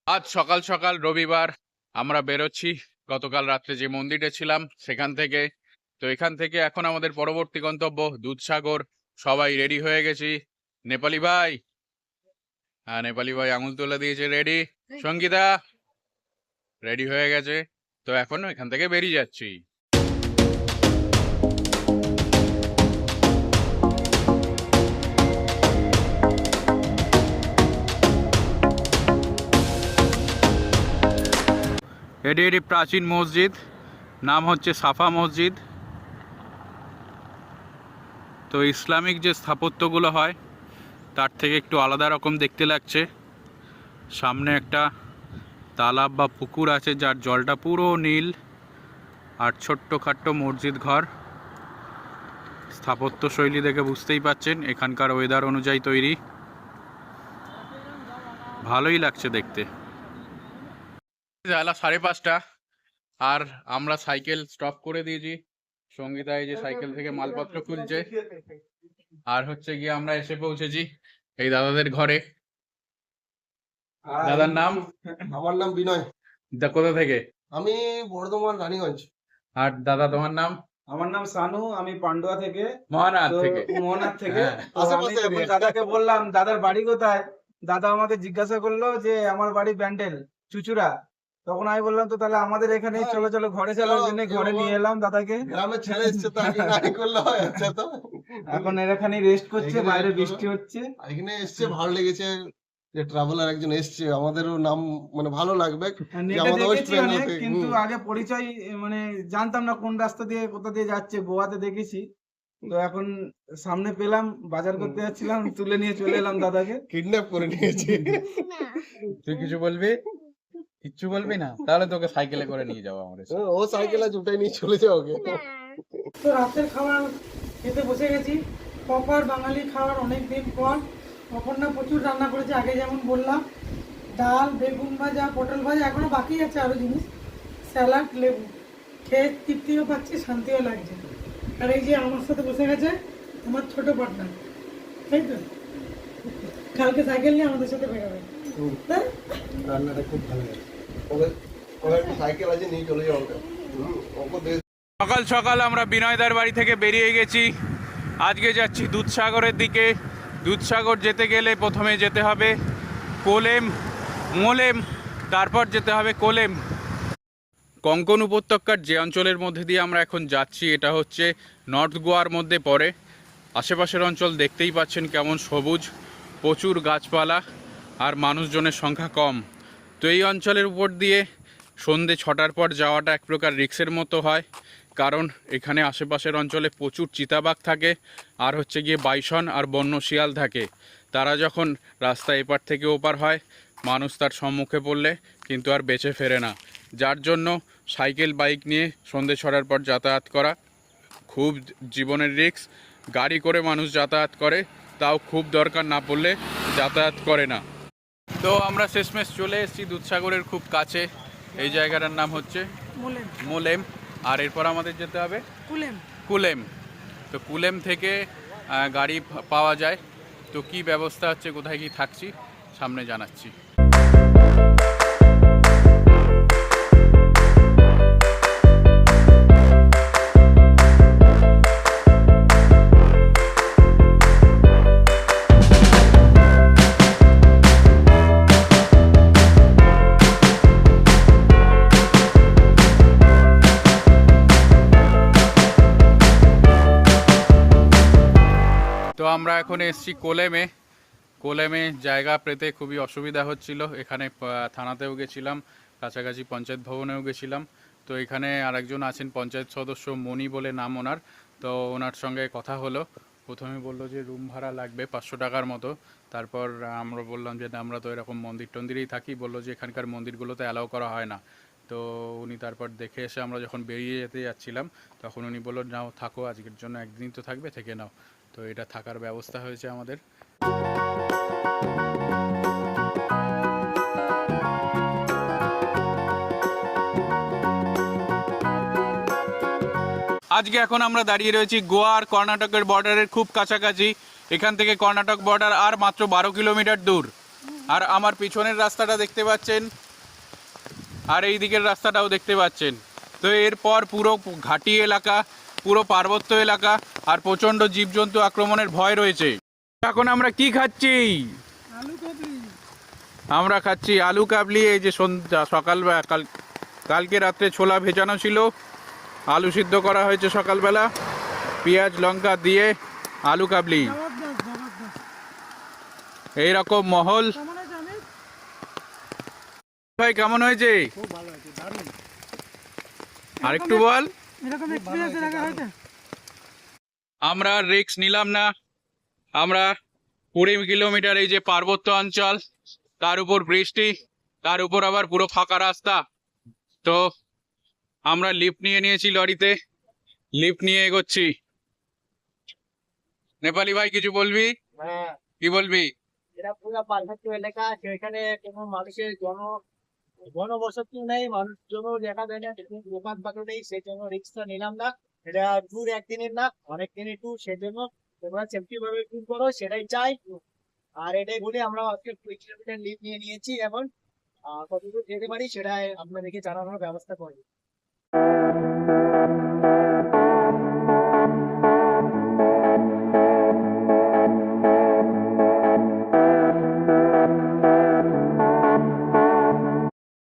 আজ সকাল সকাল রবিবার আমরা বেরোচ্ছি গতকাল রাত্রে যে মন্দিরে ছিলাম সেখান থেকে। তো এখান থেকে এখন আমাদের পরবর্তী গন্তব্য দুধসাগর। সবাই রেডি হয়ে গেছি। নেপালি ভাই, হ্যাঁ নেপালি ভাই আঙুল তুলে দিয়েছে রেডি। সঙ্গীতা রেডি হয়ে গেছে। তো এখন এখান থেকে বেরিয়ে যাচ্ছি। এটি একটি প্রাচীন মসজিদ, নাম হচ্ছে সাফা মসজিদ। তো ইসলামিক যে স্থাপত্যগুলো হয় তার থেকে একটু আলাদা রকম দেখতে লাগছে। সামনে একটা তালাব বা পুকুর আছে যার জলটা পুরো নীল, আর ছোট্ট খাট্ট মসজিদ ঘর। স্থাপত্য শৈলী দেখে বুঝতেই পাচ্ছেন এখানকার ওয়েদার অনুযায়ী তৈরি। ভালোই লাগছে দেখতে। বেলা 5:30 আর আমরা সাইকেল স্টপ করে দিয়েছি। সঙ্গীতা এই যে সাইকেল থেকে মালপত্র খুলছে। আর হচ্ছে গিয়ে আমরা এসে পৌঁছেছি এই দাদাদের ঘরে। দাদার নাম? আমার নাম বিনয়। কোথা থেকে? আমি বর্ধমান রানীগঞ্জ। আর দাদা তোমার নাম? আমার নাম সানু, আমি পান্ডুয়া থেকে। মহানাথ থেকে। মোহনাথ থেকে। হ্যাঁ। তো আমি যখন দাদাকে বললাম দাদার বাড়ি কোথায়, দাদা আমাকে জিজ্ঞাসা করলো যে আমার বাড়ি ব্যান্ডেল চুচুড়া। তখন আমি বললাম তো তাহলে আমাদের এখানে চলো চলো ঘরে চলো, জন্য ঘরে নিয়ে এলাম দাদাকে। গ্রামে ছেড়ে এসছে তো আগে গাড়ি করলে হয়। আচ্ছা, তো এখন এখানে রেস্ট করছে, এখানে বাইরে rest বৃষ্টি হচ্ছে। এখানে এসছে, ভালো লেগেছে যে ট্রাভেলার একজন এসছে, আমাদেরও নাম মানে ভালো লাগবে। যে নেটে আমাদের ওয়েস্ট দেখেছি বেঙ্গল অনেক, থেকে। কিন্তু আগে পরিচয় মানে জানতাম না কোন রাস্তা দিয়ে কোথা দিয়ে যাচ্ছে। গোয়াতে দেখেছি, তো এখন সামনে পেলাম, বাজার করতে যাচ্ছিলাম, তুলে নিয়ে চলে এলাম দাদাকে। কিডন্যাপ করে নিয়েছি। তুই কিছু বলবি? কিচ্ছু বলবি না? তাহলে তোকে সাইকেলে করে নিয়ে যাবো আমাদের সাথে। ও সাইকেল আজ উঠে নিয়ে চলে যাও ওকে। তো রাতের খাবার খেতে বসে গেছি। প্রপার বাঙালি খাবার অনেক দিন পর। অপর্ণা প্রচুর রান্না করেছে, আগে যেমন বললাম, ডাল, বেগুন ভাজা, পটল ভাজা, এখনো বাকি আছে আরো জিনিস, স্যালাড, লেবু। খেয়ে তৃপ্তিও পাচ্ছি, শান্তিও লাগছে। আর এই যে আমার সাথে বসে গেছে আমার ছোট পার্টনার, তাই তো কালকে সাইকেল নিয়ে আমাদের সাথে বেরোবে। তাই? রান্নাটা খুব ভালো লাগে। ওকে একটা সাইকেল আছে, নিয়ে চলে যাও ওকে। ওকে দে। সকাল সকাল আমরা বিনয়দার বাড়ি থেকে বেরিয়ে গেছি। আজকে যাচ্ছি দুধসাগরের দিকে। দুধসাগর যেতে গেলে প্রথমে যেতে হবে কোলেম, মোলেম, তারপর যেতে হবে কোলেম। কঙ্কন উপত্যকার যে অঞ্চলের মধ্যে দিয়ে আমরা এখন যাচ্ছি এটা হচ্ছে নর্থ গোয়ার মধ্যে পড়ে। আশেপাশের অঞ্চল দেখতেই পাচ্ছেন কেমন সবুজ, প্রচুর গাছপালা আর মানুষজনের সংখ্যা কম। তো এই অঞ্চলের উপর দিয়ে সন্ধে 6টার পর যাওয়াটা এক প্রকার রিস্কের মতো হয়, কারণ এখানে আশেপাশের অঞ্চলে প্রচুর চিতাবাঘ থাকে আর হচ্ছে গিয়ে বাইসন আর বন্য শিয়াল থাকে। তারা যখন রাস্তা এপার থেকে ওপার হয়, মানুষ তার সম্মুখে পড়লে কিন্তু আর বেঁচে ফেরে না। যার জন্য সাইকেল বাইক নিয়ে সন্ধে 6টার পর যাতায়াত করা খুব জীবনের রিস্ক। গাড়ি করে মানুষ যাতায়াত করে, তাও খুব দরকার না পড়লে যাতায়াত করে না। তো আমরা শেষমেশ চলে এসেছি দুধসাগরের খুব কাছে। এই জায়গাটার নাম হচ্ছে মোলেম। মোলেম। আর এরপর আমাদের যেতে হবে কুলেম। কুলেম। তো কুলেম থেকে গাড়ি পাওয়া যায়। তো কি ব্যবস্থা হচ্ছে, কোথায় কি থাকছি সামনে জানাচ্ছি। তো আমরা এখন এসেছি কোলেমে। কোলেমে জায়গা পেতে খুবই অসুবিধা হচ্ছিল। এখানে থানাতেও গেছিলাম, কাছাকাছি পঞ্চায়েত ভবনেও গেছিলাম। তো এখানে আরেকজন আছেন পঞ্চায়েত সদস্য, মণি বলে নাম ওনার। তো ওনার সঙ্গে কথা হলো। প্রথমে বললো যে রুম ভাড়া লাগবে 500 টাকার মতো। তারপর আমরা বললাম যে আমরা তো এরকম মন্দির টন্দিরেই থাকি। বললো যে এখানকার মন্দিরগুলোতে অ্যালাউ করা হয় না। তো উনি তারপর দেখে এসে আমরা যখন বেরিয়ে যেতে যাচ্ছিলাম তখন উনি বললো নাও থাকো, আজকের জন্য একদিন তো থাকবে, থেকে নাও। তো এটা থাকার ব্যবস্থা হয়েছে আমাদের। আজকে এখন আমরা দাঁড়িয়ে রয়েছি গোয়া আর কর্ণাটকের বর্ডারের খুব কাছাকাছি। এখান থেকে কর্ণাটক বর্ডার আর মাত্র 12 কিলোমিটার দূর। আর আমার পিছনের রাস্তাটা দেখতে পাচ্ছেন, আর এই দিকের রাস্তাটাও দেখতে পাচ্ছেন। তো এরপর পুরো ঘাটি এলাকা, পুরো পার্বত্য এলাকা, আর প্রচণ্ড জীবজন্তু আক্রমণের ভয় রয়েছে। এখন আমরা কি খাচ্ছি? আলু কাবলি। আমরা খাচ্ছি আলু কাবলি। এই যে সন্ধ্যা সকালবেলা কালকে রাত্রে ছোলা ভেজানো ছিল, আলু সিদ্ধ করা হয়েছে সকালবেলা, পেঁয়াজ লঙ্কা দিয়ে আলু কাবলি। জবরদস্ত জবরদস্ত। এইরকম মহল। কেমন আছে আমি? ভাই কেমন হয়েছে? খুব ভালো আছে, দারুণ। আরেকটু বল। এরকম এক্সপিরিয়েন্স এর আগে হয়েছে? আমরা রিস্ক নিলাম না। আমরা 20 কিলোমিটার, এই যে পার্বত্য অঞ্চল, তার উপর বৃষ্টি, তার উপর আবার পুরো ফাঁকা রাস্তা। তো আমরা লিফট নিয়ে নিয়েছি লরিতে, লিফট নিয়ে এগোচ্ছি। নেপালি ভাই কিছু বলবি? হ্যাঁ, কি বলবি? এটা পুরো পার্বত্য এলাকা, সেখানে কোনো মানুষের ঘনবসতি নেই, মানুষজন দেখা যায় না, দোকান পাট নেই, সেই জন্য রিক্সা নিলাম না। এটা ট্যুর একদিনের না, অনেক দিনের ট্যুর, সেই জন্য তোমরা সেফটি ভাবে ট্যুর করো, সেটাই চাই। আর এটাই বলে আমরা আজকে 20 কিলোমিটার লিভ নিয়ে নিয়েছি। এখন কতদূর যেতে পারি সেটাই আপনাদেরকে জানানোর ব্যবস্থা করি।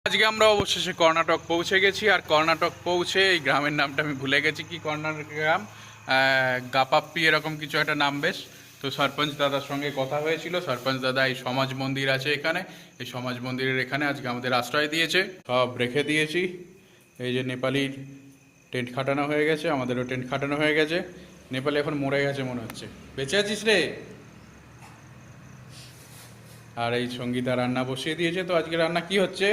আজকে আমরা অবশেষে কর্ণাটক পৌঁছে গেছি। আর কর্ণাটক পৌঁছে, এই গ্রামের নামটা আমি ভুলে গেছি, কি কর্ণাটক গ্রাম, গাপাপ্পি এরকম কিছু একটা নাম বেশ। তো সরপঞ্চ দাদার সঙ্গে কথা হয়েছিল। সরপঞ্চ দাদা এই সমাজ মন্দির আছে এখানে, এই সমাজ মন্দিরের এখানে আজকে আমাদের আশ্রয় দিয়েছে। সব রেখে দিয়েছি। এই যে নেপালির টেন্ট খাটানো হয়ে গেছে, আমাদেরও টেন্ট খাটানো হয়ে গেছে। নেপালি এখন মরে গেছে মনে হচ্ছে। বেঁচে আছিস রে? আর এই সঙ্গীতা রান্না বসিয়ে দিয়েছে। তো আজকে রান্না কি হচ্ছে?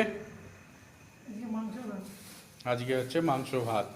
মাংস। আজকে হচ্ছে মাংস ভাত।